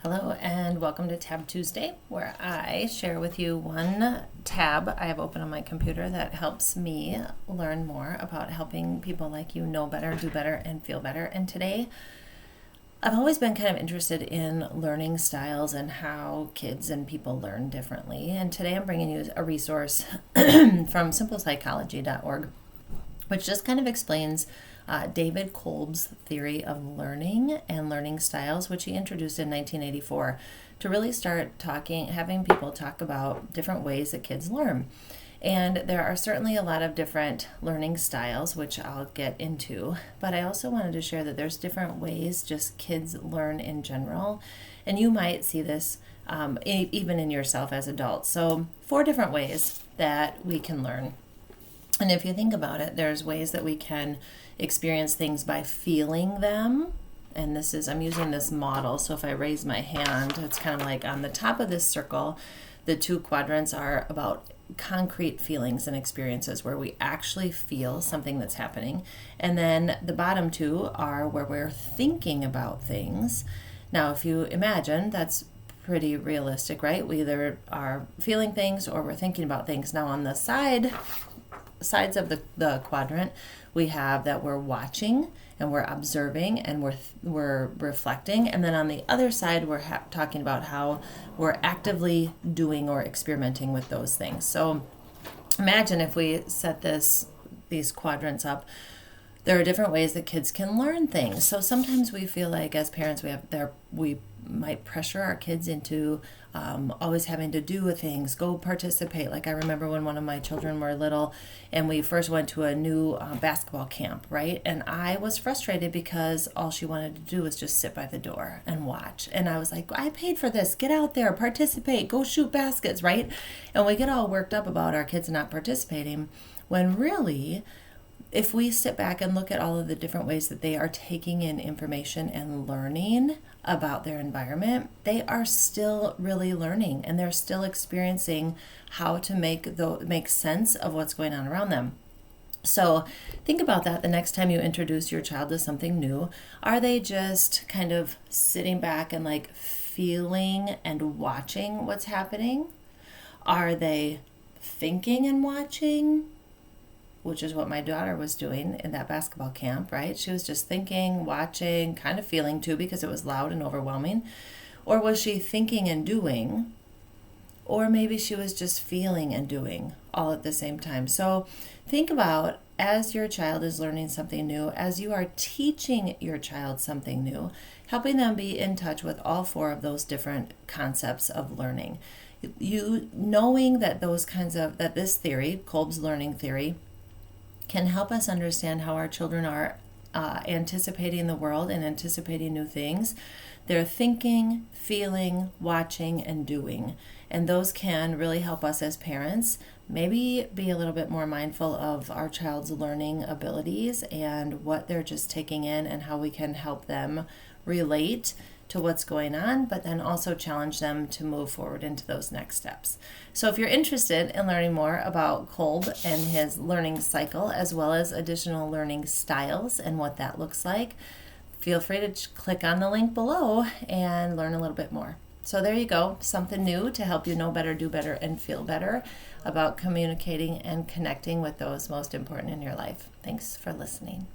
Hello and welcome to Tab Tuesday, where I share with you one tab I have open on my computer that helps me learn more about helping people like you know better, do better, and feel better. And today, I've always been kind of interested in learning styles and how kids and people learn differently. And today I'm bringing you a resource from simplepsychology.org, which just kind of explains David Kolbs' theory of learning and learning styles, which he introduced in 1984 to really start having people talk about different ways that kids learn. And there are certainly a lot of different learning styles, which I'll get into, but I also wanted to share that there's different ways just kids learn in general, and you might see this even in yourself as adults. So 4 different ways that we can learn. And if you think about it, there's ways that we can experience things by feeling them. And I'm using this model. So if I raise my hand, it's kind of like on the top of this circle, the 2 quadrants are about concrete feelings and experiences where we actually feel something that's happening. And then the bottom 2 are where we're thinking about things. Now, if you imagine, that's pretty realistic, right? We either are feeling things or we're thinking about things. Now on the sides of the quadrant, we have that we're watching and we're observing and we're reflecting, and then on the other side we're talking about how we're actively doing or experimenting with those things. So imagine if we set these quadrants up, there are different ways that kids can learn things. So sometimes we feel like as parents we might pressure our kids into always having to do with things, go participate. Like I remember when one of my children were little and we first went to a new basketball camp, right? And I was frustrated because all she wanted to do was just sit by the door and watch. And I was like, I paid for this. Get out there, participate, go shoot baskets, right? And we get all worked up about our kids not participating when really, if we sit back and look at all of the different ways that they are taking in information and learning about their environment, they are still really learning and they're still experiencing how to make sense of what's going on around them. So think about that the next time you introduce your child to something new. Are they just kind of sitting back and like feeling and watching what's happening? Are they thinking and watching? Which is what my daughter was doing in that basketball camp, right? She was just thinking, watching, kind of feeling too because it was loud and overwhelming. Or was she thinking and doing? Or maybe she was just feeling and doing all at the same time. So think about, as your child is learning something new, as you are teaching your child something new, helping them be in touch with all 4 of those different concepts of learning. You knowing that this theory, Kolb's learning theory, can help us understand how our children are anticipating the world and anticipating new things. They're thinking, feeling, watching, and doing. And those can really help us as parents maybe be a little bit more mindful of our child's learning abilities and what they're just taking in and how we can help them relate to what's going on, but then also challenge them to move forward into those next steps. So if you're interested in learning more about Kolb and his learning cycle, as well as additional learning styles and what that looks like, feel free to click on the link below and learn a little bit more. So there you go, something new to help you know better, do better, and feel better about communicating and connecting with those most important in your life. Thanks for listening.